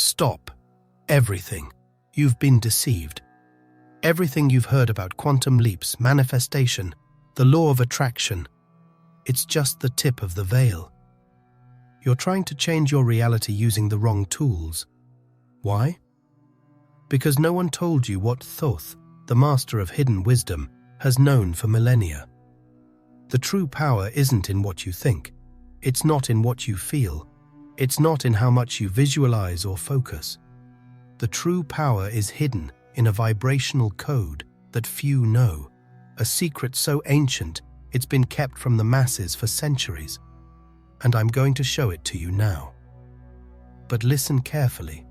Stop. Everything. You've been deceived. Everything you've heard about quantum leaps, manifestation, the law of attraction, it's just the tip of the veil. You're trying to change your reality using the wrong tools. Why? Because no one told you what Thoth, the master of hidden wisdom, has known for millennia. The true power isn't in what you think. It's not in what you feel. It's not in how much you visualize or focus. The true power is hidden in a vibrational code that few know, a secret so ancient it's been kept from the masses for centuries. And I'm going to show it to you now. But listen carefully.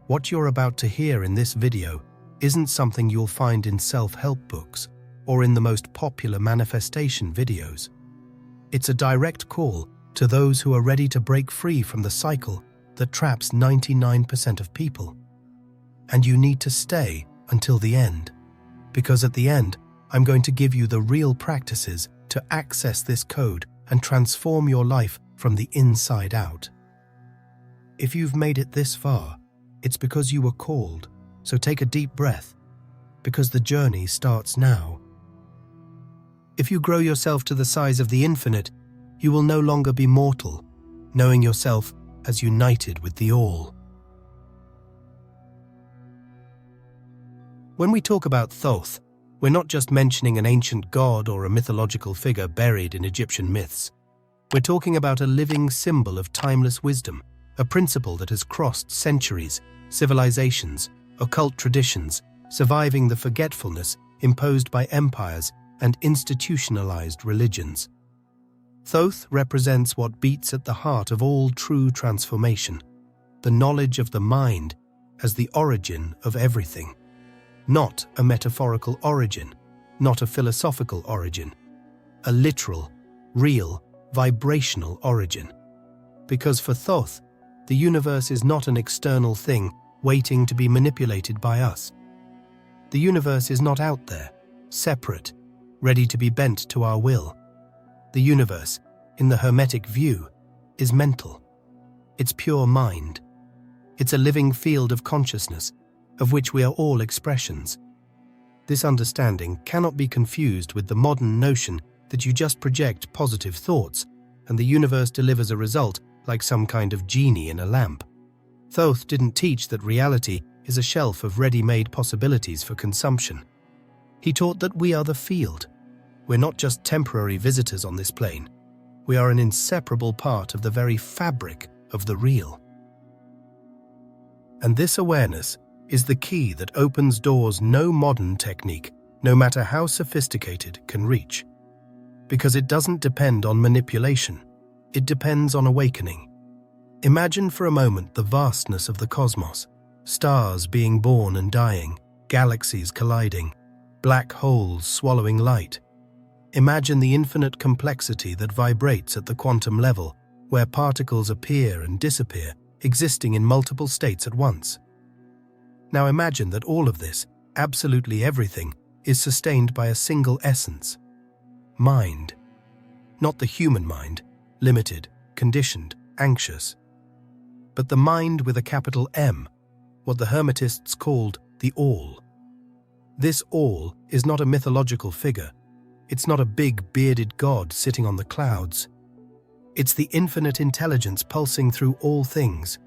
What you're about to hear in this video isn't something you'll find in self-help books or in the most popular manifestation videos. It's a direct call to those who are ready to break free from the cycle that traps 99% of people. And you need to stay until the end, because at the end, I'm going to give you the real practices to access this code and transform your life from the inside out. If you've made it this far, it's because you were called, so take a deep breath, because the journey starts now. If you grow yourself to the size of the infinite, you will no longer be mortal, knowing yourself as united with the all. When we talk about Thoth, we're not just mentioning an ancient god or a mythological figure buried in Egyptian myths. We're talking about a living symbol of timeless wisdom, a principle that has crossed centuries, civilizations, occult traditions, surviving the forgetfulness imposed by empires and institutionalized religions. Thoth represents what beats at the heart of all true transformation, the knowledge of the mind as the origin of everything. Not a metaphorical origin, not a philosophical origin, a literal, real, vibrational origin. Because for Thoth, the universe is not an external thing waiting to be manipulated by us. The universe is not out there, separate, ready to be bent to our will. The universe, in the Hermetic view, is mental. It's pure mind. It's a living field of consciousness, of which we are all expressions. This understanding cannot be confused with the modern notion that you just project positive thoughts and the universe delivers a result like some kind of genie in a lamp. Thoth didn't teach that reality is a shelf of ready-made possibilities for consumption. He taught that we are the field. We're not just temporary visitors on this plane. We are an inseparable part of the very fabric of the real. And this awareness is the key that opens doors no modern technique, no matter how sophisticated, can reach. Because it doesn't depend on manipulation. It depends on awakening. Imagine for a moment the vastness of the cosmos, stars being born and dying, galaxies colliding, black holes swallowing light. Imagine the infinite complexity that vibrates at the quantum level, where particles appear and disappear, existing in multiple states at once. Now imagine that all of this, absolutely everything, is sustained by a single essence. Mind. Not the human mind, limited, conditioned, anxious. But the mind with a capital M, what the Hermetists called the All. This All is not a mythological figure. It's not a big bearded god sitting on the clouds. It's the infinite intelligence pulsing through all things,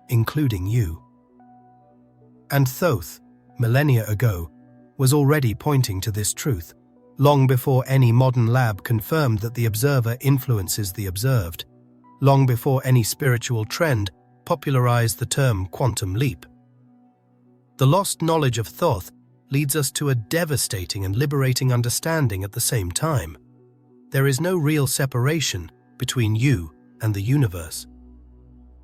including you. And Thoth, millennia ago, was already pointing to this truth, long before any modern lab confirmed that the observer influences the observed, long before any spiritual trend popularized the term quantum leap. The lost knowledge of Thoth leads us to a devastating and liberating understanding at the same time. There is no real separation between you and the universe.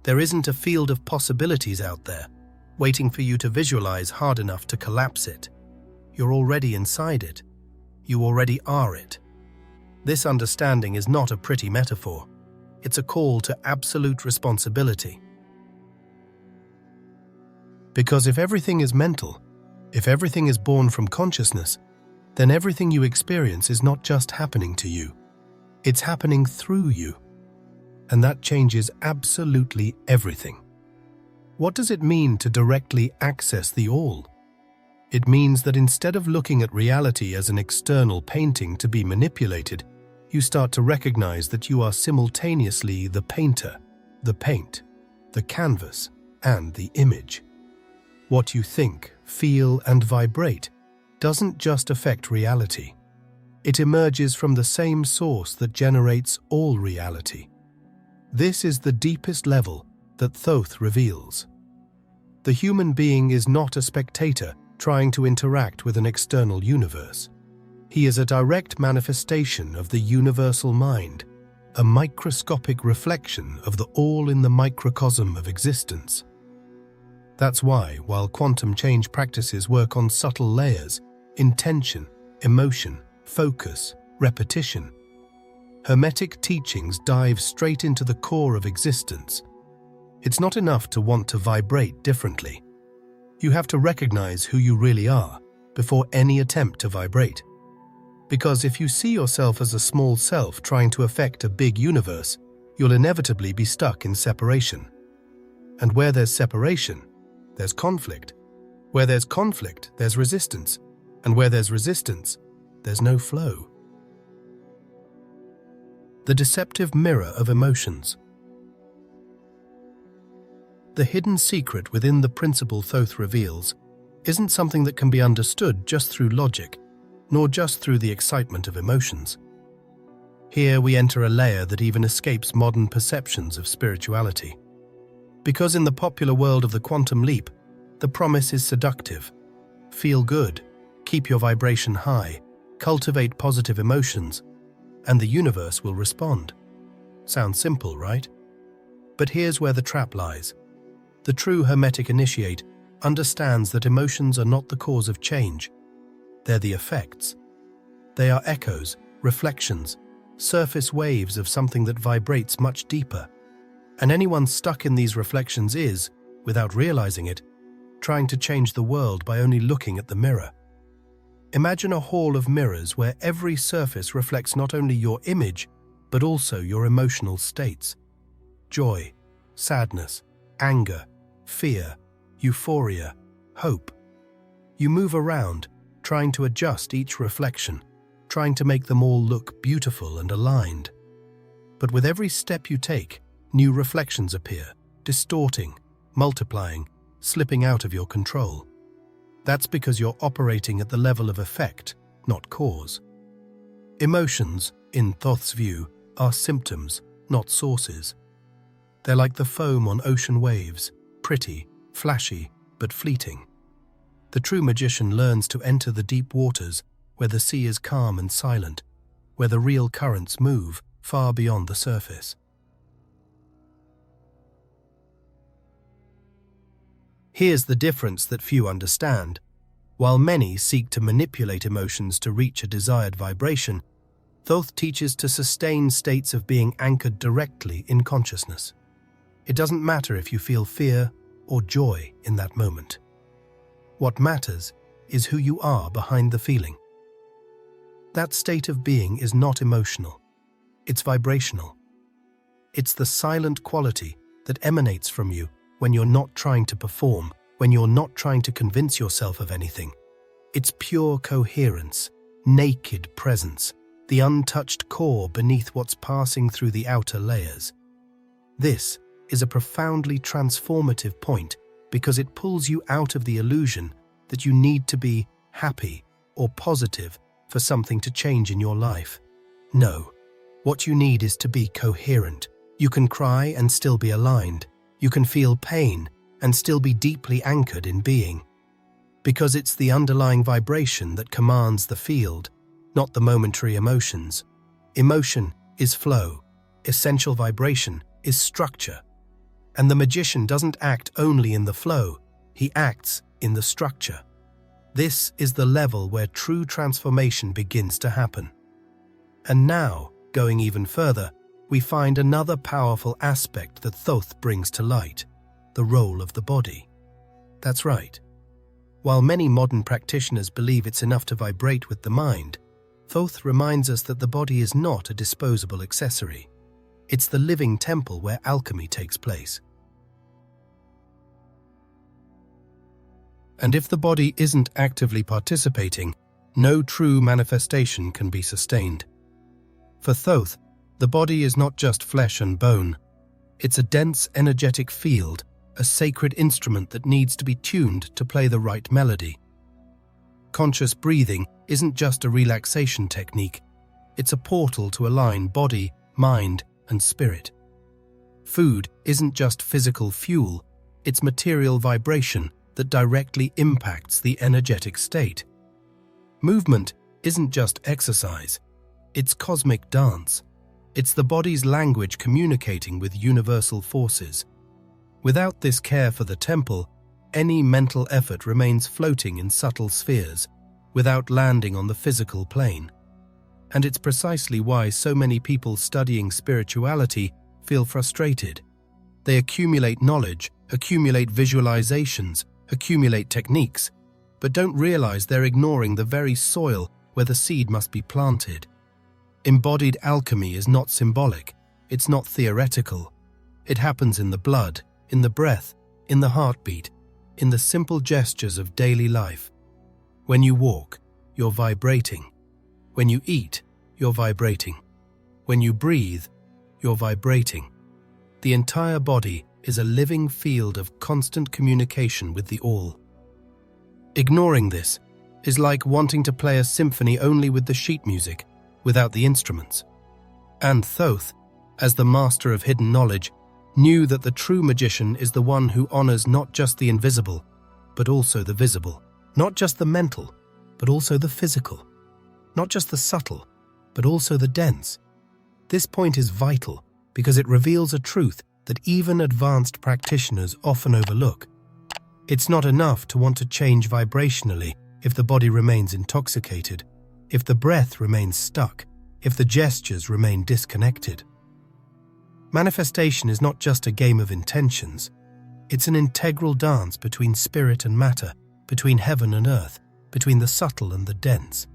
There isn't a field of possibilities out there, waiting for you to visualize hard enough to collapse it. You're already inside it. You already are it. This understanding is not a pretty metaphor. It's a call to absolute responsibility. Because if everything is mental, if everything is born from consciousness, then everything you experience is not just happening to you. It's happening through you. And that changes absolutely everything. What does it mean to directly access the all? It means that instead of looking at reality as an external painting to be manipulated, you start to recognize that you are simultaneously the painter, the paint, the canvas, and the image. What you think, feel, and vibrate doesn't just affect reality. It emerges from the same source that generates all reality. This is the deepest level that Thoth reveals. The human being is not a spectator trying to interact with an external universe. He is a direct manifestation of the universal mind, a microscopic reflection of the all in the microcosm of existence. That's why, while quantum change practices work on subtle layers, intention, emotion, focus, repetition, Hermetic teachings dive straight into the core of existence. It's not enough to want to vibrate differently. You have to recognize who you really are before any attempt to vibrate. Because if you see yourself as a small self trying to affect a big universe, you'll inevitably be stuck in separation. And where there's separation, there's conflict. Where there's conflict, there's resistance. And where there's resistance, there's no flow. The deceptive mirror of emotions. The hidden secret within the principle Thoth reveals isn't something that can be understood just through logic, nor just through the excitement of emotions. Here we enter a layer that even escapes modern perceptions of spirituality. Because in the popular world of the quantum leap, the promise is seductive. Feel good, keep your vibration high, cultivate positive emotions, and the universe will respond. Sounds simple, right? But here's where the trap lies. The true Hermetic initiate understands that emotions are not the cause of change. They're the effects. They are echoes, reflections, surface waves of something that vibrates much deeper. And anyone stuck in these reflections is, without realizing it, trying to change the world by only looking at the mirror. Imagine a hall of mirrors where every surface reflects not only your image, but also your emotional states. Joy, sadness, anger, fear, euphoria, hope. You move around, trying to adjust each reflection, trying to make them all look beautiful and aligned. But with every step you take, new reflections appear, distorting, multiplying, slipping out of your control. That's because you're operating at the level of effect, not cause. Emotions, in Thoth's view, are symptoms, not sources. They're like the foam on ocean waves, pretty, flashy, but fleeting. The true magician learns to enter the deep waters where the sea is calm and silent, where the real currents move far beyond the surface. Here's the difference that few understand. While many seek to manipulate emotions to reach a desired vibration, Thoth teaches to sustain states of being anchored directly in consciousness. It doesn't matter if you feel fear or joy in that moment. What matters is who you are behind the feeling. That state of being is not emotional. It's vibrational. It's the silent quality that emanates from you when you're not trying to perform, when you're not trying to convince yourself of anything. It's pure coherence, naked presence, the untouched core beneath what's passing through the outer layers. This is a profoundly transformative point because it pulls you out of the illusion that you need to be happy or positive for something to change in your life. No, what you need is to be coherent. You can cry and still be aligned. You can feel pain and still be deeply anchored in being. Because it's the underlying vibration that commands the field, not the momentary emotions. Emotion is flow. Essential vibration is structure. And the magician doesn't act only in the flow, he acts in the structure. This is the level where true transformation begins to happen. And now, going even further, we find another powerful aspect that Thoth brings to light, the role of the body. That's right. While many modern practitioners believe it's enough to vibrate with the mind, Thoth reminds us that the body is not a disposable accessory. It's the living temple where alchemy takes place. And if the body isn't actively participating, no true manifestation can be sustained. For Thoth, the body is not just flesh and bone. It's a dense, energetic field, a sacred instrument that needs to be tuned to play the right melody. Conscious breathing isn't just a relaxation technique. It's a portal to align body, mind, and spirit. Food isn't just physical fuel. It's material vibration that directly impacts the energetic state. Movement isn't just exercise. It's cosmic dance. It's the body's language communicating with universal forces. Without this care for the temple, any mental effort remains floating in subtle spheres, without landing on the physical plane. And it's precisely why so many people studying spirituality feel frustrated. They accumulate knowledge, accumulate visualizations, accumulate techniques, but don't realize they're ignoring the very soil where the seed must be planted. Embodied alchemy is not symbolic, it's not theoretical. It happens in the blood, in the breath, in the heartbeat, in the simple gestures of daily life. When you walk, you're vibrating. When you eat, you're vibrating. When you breathe, you're vibrating. The entire body is a living field of constant communication with the all. Ignoring this is like wanting to play a symphony only with the sheet music, without the instruments. And Thoth, as the master of hidden knowledge, knew that the true magician is the one who honors not just the invisible, but also the visible. Not just the mental, but also the physical. Not just the subtle, but also the dense. This point is vital because it reveals a truth that even advanced practitioners often overlook. It's not enough to want to change vibrationally if the body remains intoxicated, if the breath remains stuck, if the gestures remain disconnected. Manifestation is not just a game of intentions. It's an integral dance between spirit and matter, between heaven and earth, between the subtle and the dense.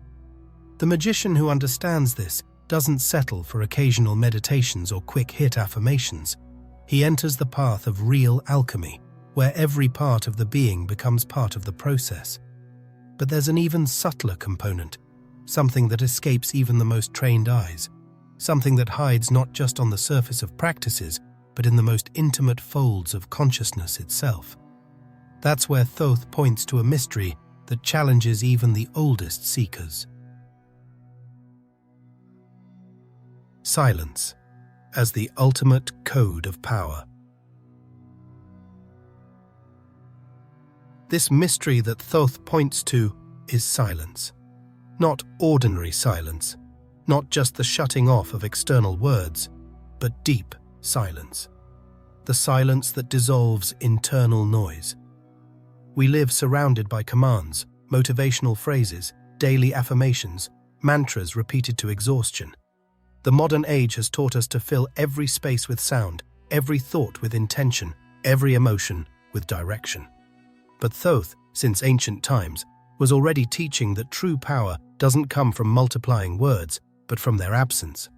The magician who understands this doesn't settle for occasional meditations or quick-hit affirmations. He enters the path of real alchemy, where every part of the being becomes part of the process. But there's an even subtler component, something that escapes even the most trained eyes, something that hides not just on the surface of practices, but in the most intimate folds of consciousness itself. That's where Thoth points to a mystery that challenges even the oldest seekers. Silence as the ultimate code of power. This mystery that Thoth points to is silence. Not ordinary silence, not just the shutting off of external words, but deep silence. The silence that dissolves internal noise. We live surrounded by commands, motivational phrases, daily affirmations, mantras repeated to exhaustion. The modern age has taught us to fill every space with sound, every thought with intention, every emotion with direction. But Thoth, since ancient times, was already teaching that true power doesn't come from multiplying words, but from their absence.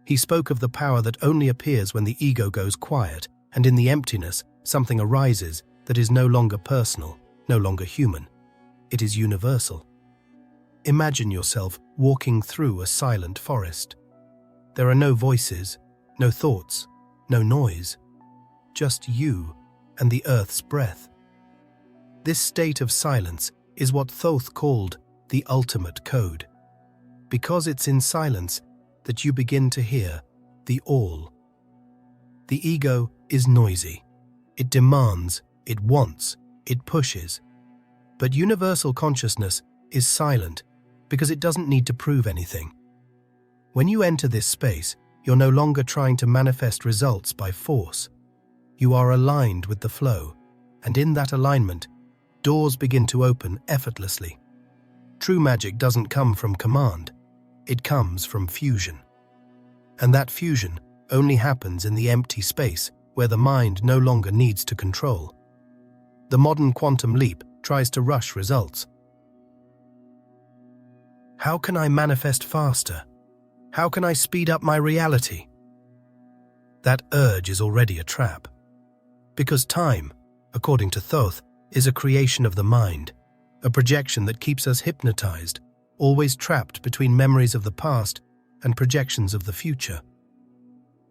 He spoke of the power that only appears when the ego goes quiet, and in the emptiness, something arises that is no longer personal, no longer human. It is universal. Imagine yourself walking through a silent forest. There are no voices, no thoughts, no noise, just you and the earth's breath. This state of silence is what Thoth called the ultimate code, because it's in silence that you begin to hear the all. The ego is noisy. It demands, it wants, it pushes. But universal consciousness is silent because it doesn't need to prove anything. When you enter this space, you're no longer trying to manifest results by force. You are aligned with the flow, and in that alignment, doors begin to open effortlessly. True magic doesn't come from command, it comes from fusion. And that fusion only happens in the empty space where the mind no longer needs to control. The modern quantum leap tries to rush results. How can I manifest faster? How can I speed up my reality? That urge is already a trap. Because time, according to Thoth, is a creation of the mind, a projection that keeps us hypnotized, always trapped between memories of the past and projections of the future.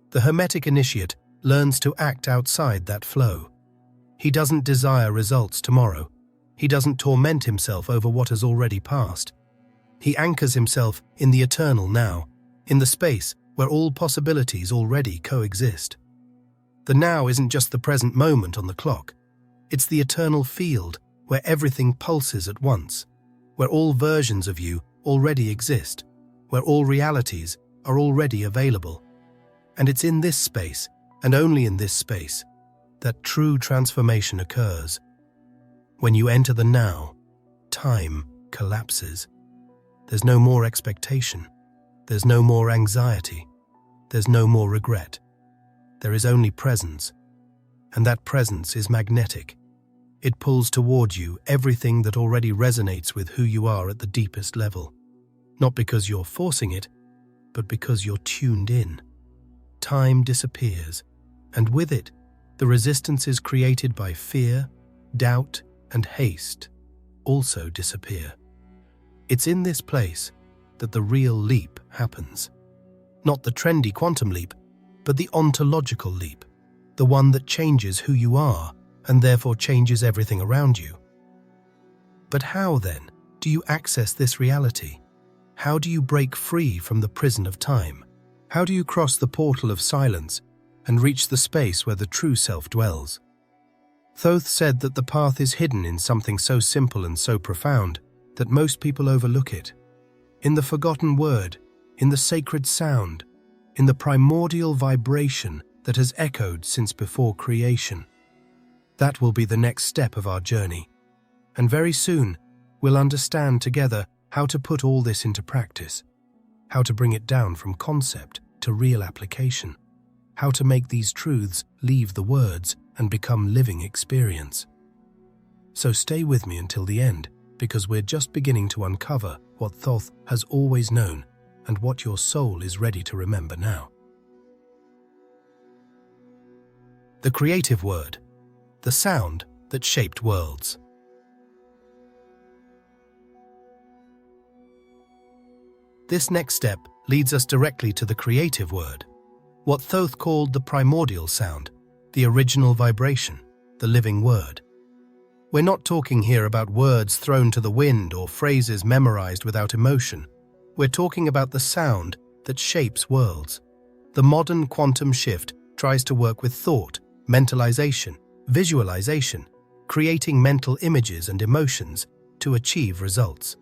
The Hermetic initiate learns to act outside that flow. He doesn't desire results tomorrow. He doesn't torment himself over what has already passed. He anchors himself in the eternal now, in the space where all possibilities already coexist. The now isn't just the present moment on the clock. It's the eternal field where everything pulses at once, where all versions of you already exist, where all realities are already available. And it's in this space, and only in this space, that true transformation occurs. When you enter the now, time collapses. There's no more expectation. There's no more anxiety. There's no more regret. There is only presence. And that presence is magnetic. It pulls toward you everything that already resonates with who you are at the deepest level. Not because you're forcing it, but because you're tuned in. Time disappears, and with it, the resistances created by fear, doubt, and haste also disappear. It's in this place that the real leap happens. Not the trendy quantum leap, but the ontological leap, the one that changes who you are and therefore changes everything around you. But how, then, do you access this reality? How do you break free from the prison of time? How do you cross the portal of silence and reach the space where the true self dwells? Thoth said that the path is hidden in something so simple and so profound that most people overlook it. In the forgotten word, in the sacred sound, in the primordial vibration that has echoed since before creation. That will be the next step of our journey. And very soon, we'll understand together how to put all this into practice, how to bring it down from concept to real application, how to make these truths leave the words and become living experience. So stay with me until the end, because we're just beginning to uncover what Thoth has always known and what your soul is ready to remember now. The creative word, the sound that shaped worlds. This next step leads us directly to the creative word, what Thoth called the primordial sound, the original vibration, the living word. We're not talking here about words thrown to the wind or phrases memorized without emotion. We're talking about the sound that shapes worlds. The modern quantum shift tries to work with thought, mentalization, visualization, creating mental images and emotions to achieve results.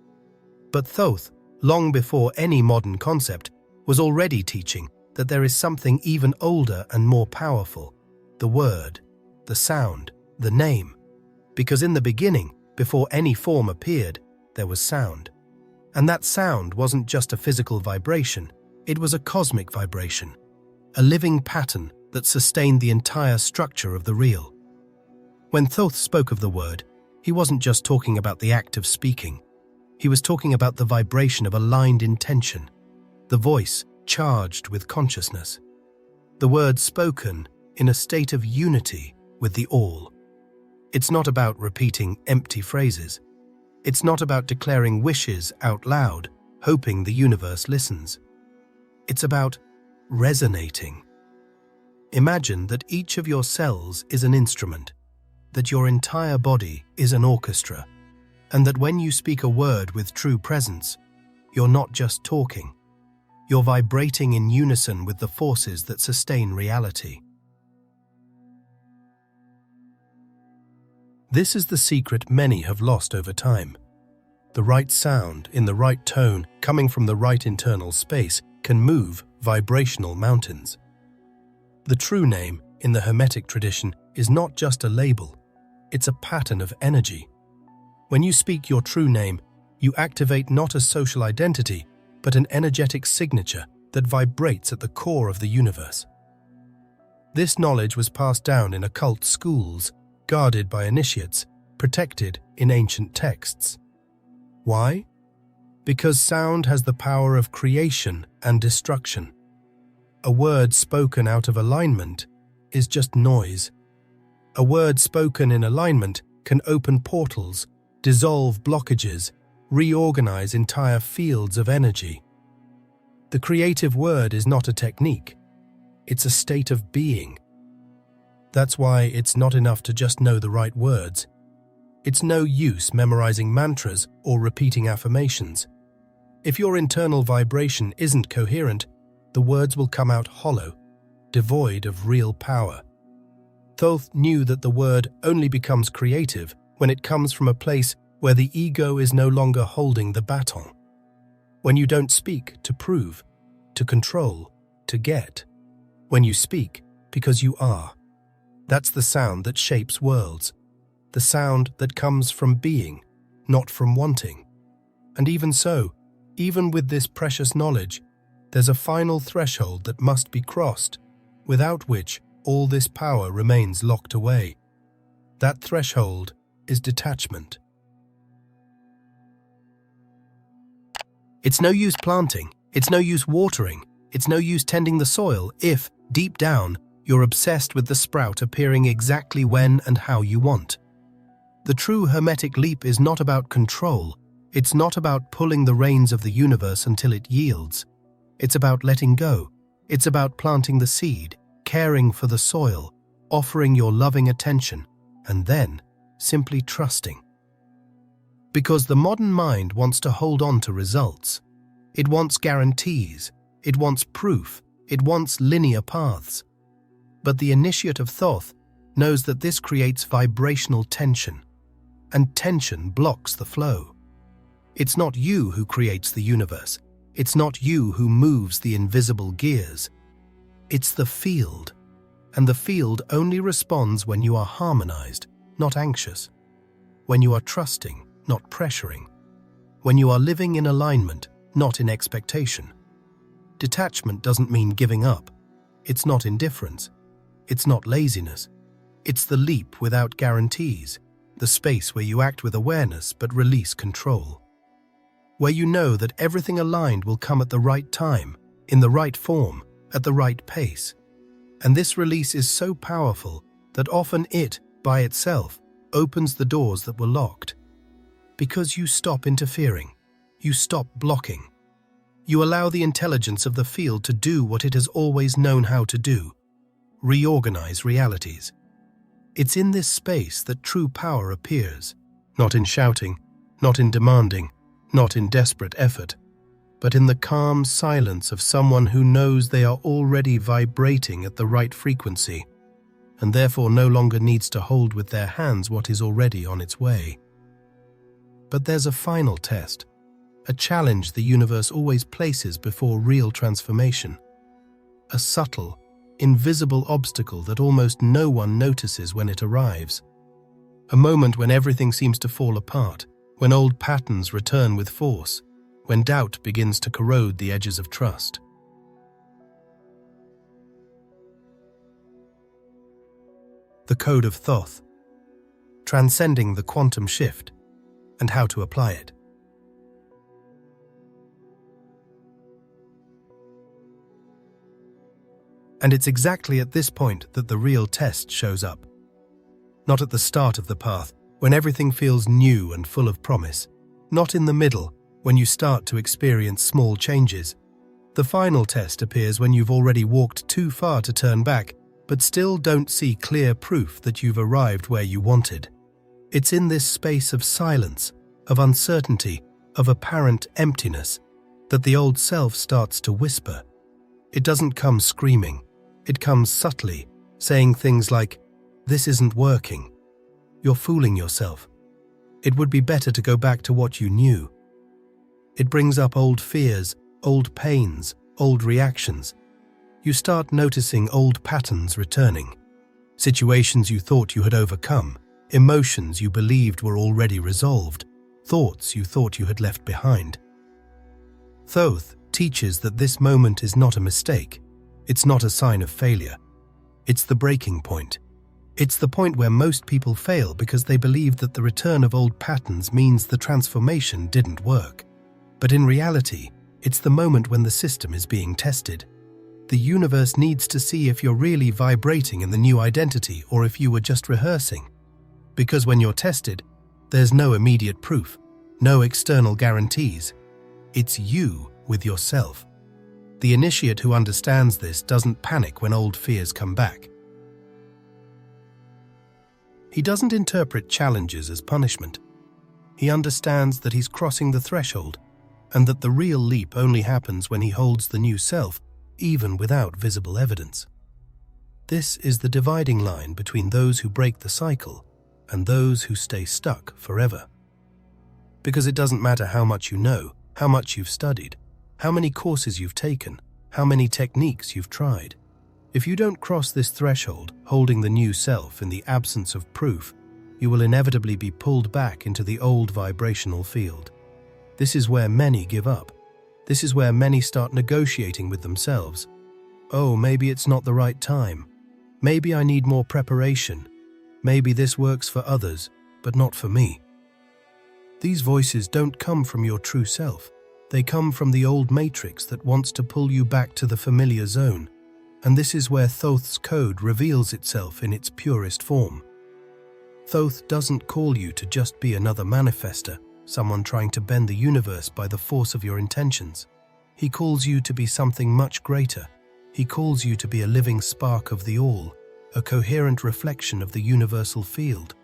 But Thoth, long before any modern concept, was already teaching that there is something even older and more powerful, the word, the sound, the name. Because in the beginning, before any form appeared, there was sound. And that sound wasn't just a physical vibration, it was a cosmic vibration, a living pattern that sustained the entire structure of the real. When Thoth spoke of the word, he wasn't just talking about the act of speaking. He was talking about the vibration of aligned intention, the voice charged with consciousness, the word spoken in a state of unity with the all. It's not about repeating empty phrases. It's not about declaring wishes out loud, hoping the universe listens. It's about resonating. Imagine that each of your cells is an instrument, that your entire body is an orchestra, and that when you speak a word with true presence, you're not just talking. You're vibrating in unison with the forces that sustain reality. This is the secret many have lost over time. The right sound in the right tone coming from the right internal space can move vibrational mountains. The true name in the Hermetic tradition is not just a label, it's a pattern of energy. When you speak your true name, you activate not a social identity, but an energetic signature that vibrates at the core of the universe. This knowledge was passed down in occult schools, guarded by initiates, protected in ancient texts. Why? Because sound has the power of creation and destruction. A word spoken out of alignment is just noise. A word spoken in alignment can open portals, dissolve blockages, reorganize entire fields of energy. The creative word is not a technique. It's a state of being. That's why it's not enough to just know the right words. It's no use memorizing mantras or repeating affirmations. If your internal vibration isn't coherent, the words will come out hollow, devoid of real power. Thoth knew that the word only becomes creative when it comes from a place where the ego is no longer holding the baton. When you don't speak to prove, to control, to get. When you speak because you are. That's the sound that shapes worlds. The sound that comes from being, not from wanting. And even so, even with this precious knowledge, there's a final threshold that must be crossed, without which all this power remains locked away. That threshold is detachment. It's no use planting, it's no use watering, it's no use tending the soil if, deep down, you're obsessed with the sprout appearing exactly when and how you want. The true Hermetic leap is not about control. It's not about pulling the reins of the universe until it yields. It's about letting go. It's about planting the seed, caring for the soil, offering your loving attention, and then simply trusting. Because the modern mind wants to hold on to results. It wants guarantees. It wants proof. It wants linear paths. But the initiate of Thoth knows that this creates vibrational tension, and tension blocks the flow. It's not you who creates the universe. It's not you who moves the invisible gears. It's the field, and the field only responds when you are harmonized, not anxious, when you are trusting, not pressuring, when you are living in alignment, not in expectation. Detachment doesn't mean giving up. It's not indifference. It's not laziness. It's the leap without guarantees, the space where you act with awareness but release control. Where you know that everything aligned will come at the right time, in the right form, at the right pace. And this release is so powerful that often it, by itself, opens the doors that were locked. Because you stop interfering, you stop blocking. You allow the intelligence of the field to do what it has always known how to do, reorganize realities. It's in this space that true power appears, not in shouting, not in demanding, not in desperate effort, but in the calm silence of someone who knows they are already vibrating at the right frequency, and therefore no longer needs to hold with their hands what is already on its way. But there's a final test, a challenge the universe always places before real transformation, a subtle, invisible obstacle that almost no one notices when it arrives. A moment when everything seems to fall apart, when old patterns return with force, when doubt begins to corrode the edges of trust. The Code of Thoth, transcending the quantum shift, and how to apply it. And it's exactly at this point that the real test shows up. Not at the start of the path, when everything feels new and full of promise. Not in the middle, when you start to experience small changes. The final test appears when you've already walked too far to turn back, but still don't see clear proof that you've arrived where you wanted. It's in this space of silence, of uncertainty, of apparent emptiness, that the old self starts to whisper. It doesn't come screaming. It comes subtly, saying things like, "This isn't working. You're fooling yourself. It would be better to go back to what you knew." It brings up old fears, old pains, old reactions. You start noticing old patterns returning. Situations you thought you had overcome, emotions you believed were already resolved, thoughts you thought you had left behind. Thoth teaches that this moment is not a mistake. It's not a sign of failure. It's the breaking point. It's the point where most people fail because they believe that the return of old patterns means the transformation didn't work. But in reality, it's the moment when the system is being tested. The universe needs to see if you're really vibrating in the new identity or if you were just rehearsing. Because when you're tested, there's no immediate proof, no external guarantees. It's you with yourself. The initiate who understands this doesn't panic when old fears come back. He doesn't interpret challenges as punishment. He understands that he's crossing the threshold, and that the real leap only happens when he holds the new self, even without visible evidence. This is the dividing line between those who break the cycle and those who stay stuck forever. Because it doesn't matter how much you know, how much you've studied, how many courses you've taken, how many techniques you've tried. If you don't cross this threshold, holding the new self in the absence of proof, you will inevitably be pulled back into the old vibrational field. This is where many give up. This is where many start negotiating with themselves. Oh, maybe it's not the right time. Maybe I need more preparation. Maybe this works for others, but not for me. These voices don't come from your true self. They come from the old matrix that wants to pull you back to the familiar zone. And this is where Thoth's code reveals itself in its purest form. Thoth doesn't call you to just be another manifester, someone trying to bend the universe by the force of your intentions. He calls you to be something much greater. He calls you to be a living spark of the all, a coherent reflection of the universal field.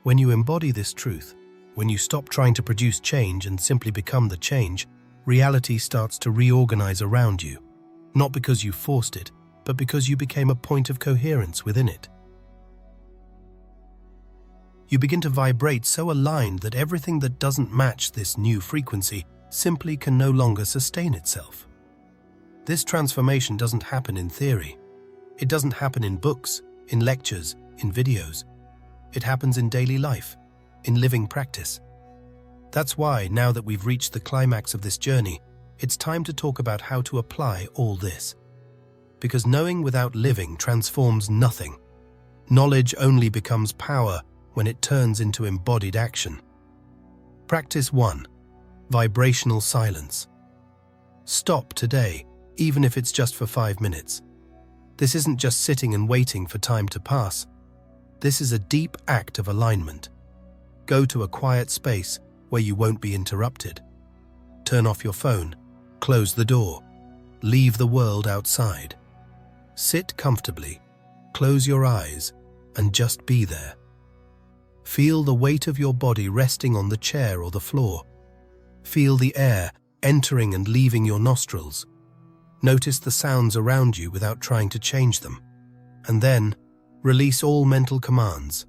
When you embody this truth, when you stop trying to produce change and simply become the change, reality starts to reorganize around you. Not because you forced it, but because you became a point of coherence within it. You begin to vibrate so aligned that everything that doesn't match this new frequency simply can no longer sustain itself. This transformation doesn't happen in theory. It doesn't happen in books, in lectures, in videos. It happens in daily life, in living practice. That's why, now that we've reached the climax of this journey, it's time to talk about how to apply all this. Because knowing without living transforms nothing. Knowledge only becomes power when it turns into embodied action. Practice 1. Vibrational silence. Stop today, even if it's just for 5 minutes. This isn't just sitting and waiting for time to pass. This is a deep act of alignment. Go to a quiet space where you won't be interrupted. Turn off your phone, close the door, leave the world outside. Sit comfortably, close your eyes, and just be there. Feel the weight of your body resting on the chair or the floor. Feel the air entering and leaving your nostrils. Notice the sounds around you without trying to change them. And then, release all mental commands.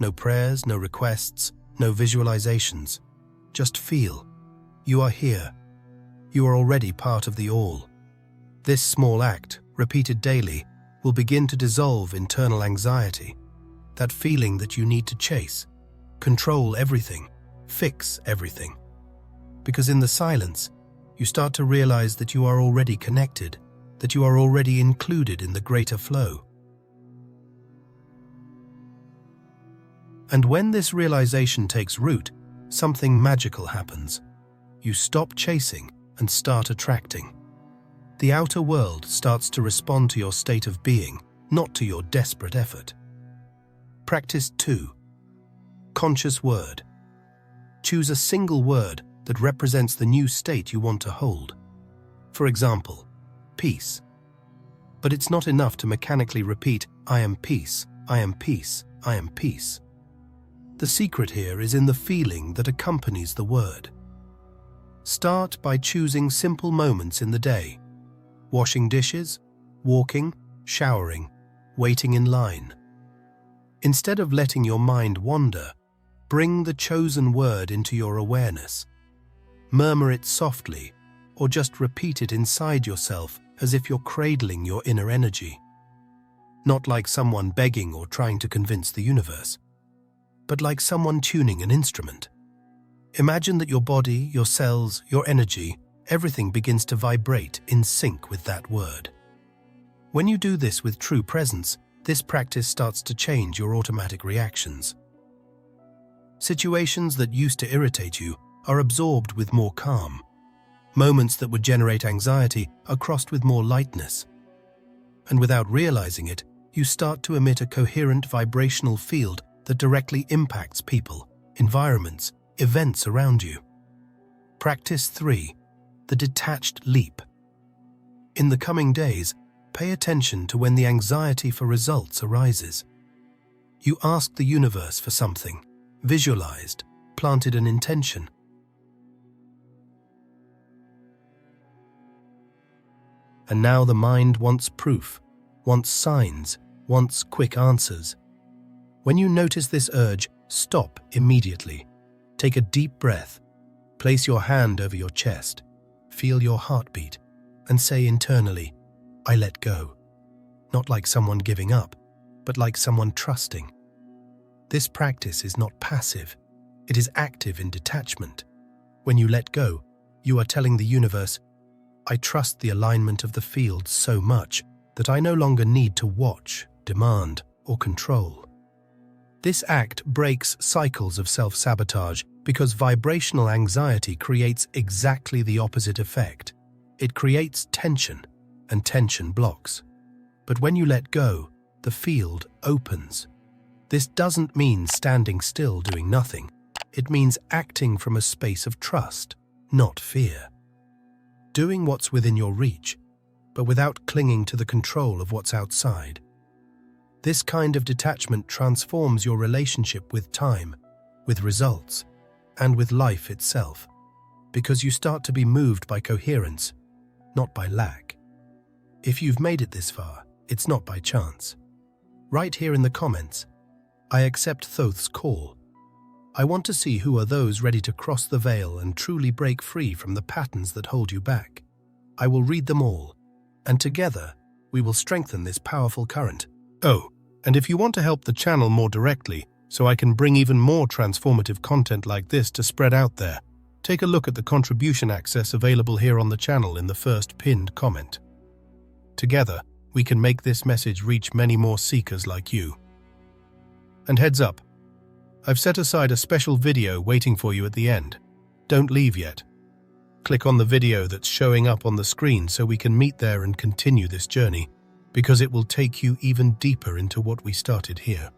No prayers, no requests, no visualizations. Just feel. You are here. You are already part of the all. This small act, repeated daily, will begin to dissolve internal anxiety. That feeling that you need to chase, control everything, fix everything. Because in the silence, you start to realize that you are already connected, that you are already included in the greater flow. And when this realization takes root, something magical happens. You stop chasing and start attracting. The outer world starts to respond to your state of being, not to your desperate effort. Practice 2. Conscious word. Choose a single word that represents the new state you want to hold. For example, peace. But it's not enough to mechanically repeat, I am peace, I am peace, I am peace. The secret here is in the feeling that accompanies the word. Start by choosing simple moments in the day. Washing dishes, walking, showering, waiting in line. Instead of letting your mind wander, bring the chosen word into your awareness. Murmur it softly, or just repeat it inside yourself as if you're cradling your inner energy. Not like someone begging or trying to convince the universe, but like someone tuning an instrument. Imagine that your body, your cells, your energy, everything begins to vibrate in sync with that word. When you do this with true presence, this practice starts to change your automatic reactions. Situations that used to irritate you are absorbed with more calm. Moments that would generate anxiety are crossed with more lightness. And without realizing it, you start to emit a coherent vibrational field that directly impacts people, environments, events around you. Practice 3. The detached leap. In the coming days, pay attention to when the anxiety for results arises. You ask the universe for something, visualized, planted an intention. And now the mind wants proof, wants signs, wants quick answers. When you notice this urge, stop immediately. Take a deep breath. Place your hand over your chest. Feel your heartbeat and say internally, I let go. Not like someone giving up, but like someone trusting. This practice is not passive. It is active in detachment. When you let go, you are telling the universe, I trust the alignment of the field so much that I no longer need to watch, demand, or control. This act breaks cycles of self-sabotage because vibrational anxiety creates exactly the opposite effect. It creates tension, and tension blocks. But when you let go, the field opens. This doesn't mean standing still doing nothing. It means acting from a space of trust, not fear. Doing what's within your reach, but without clinging to the control of what's outside. This kind of detachment transforms your relationship with time, with results, and with life itself, because you start to be moved by coherence, not by lack. If you've made it this far, it's not by chance. Write here in the comments, I accept Thoth's call. I want to see who are those ready to cross the veil and truly break free from the patterns that hold you back. I will read them all, and together we will strengthen this powerful current. Oh, and if you want to help the channel more directly, so I can bring even more transformative content like this to spread out there, take a look at the contribution access available here on the channel in the first pinned comment. Together, we can make this message reach many more seekers like you. And heads up, I've set aside a special video waiting for you at the end. Don't leave yet. Click on the video that's showing up on the screen so we can meet there and continue this journey, because it will take you even deeper into what we started here.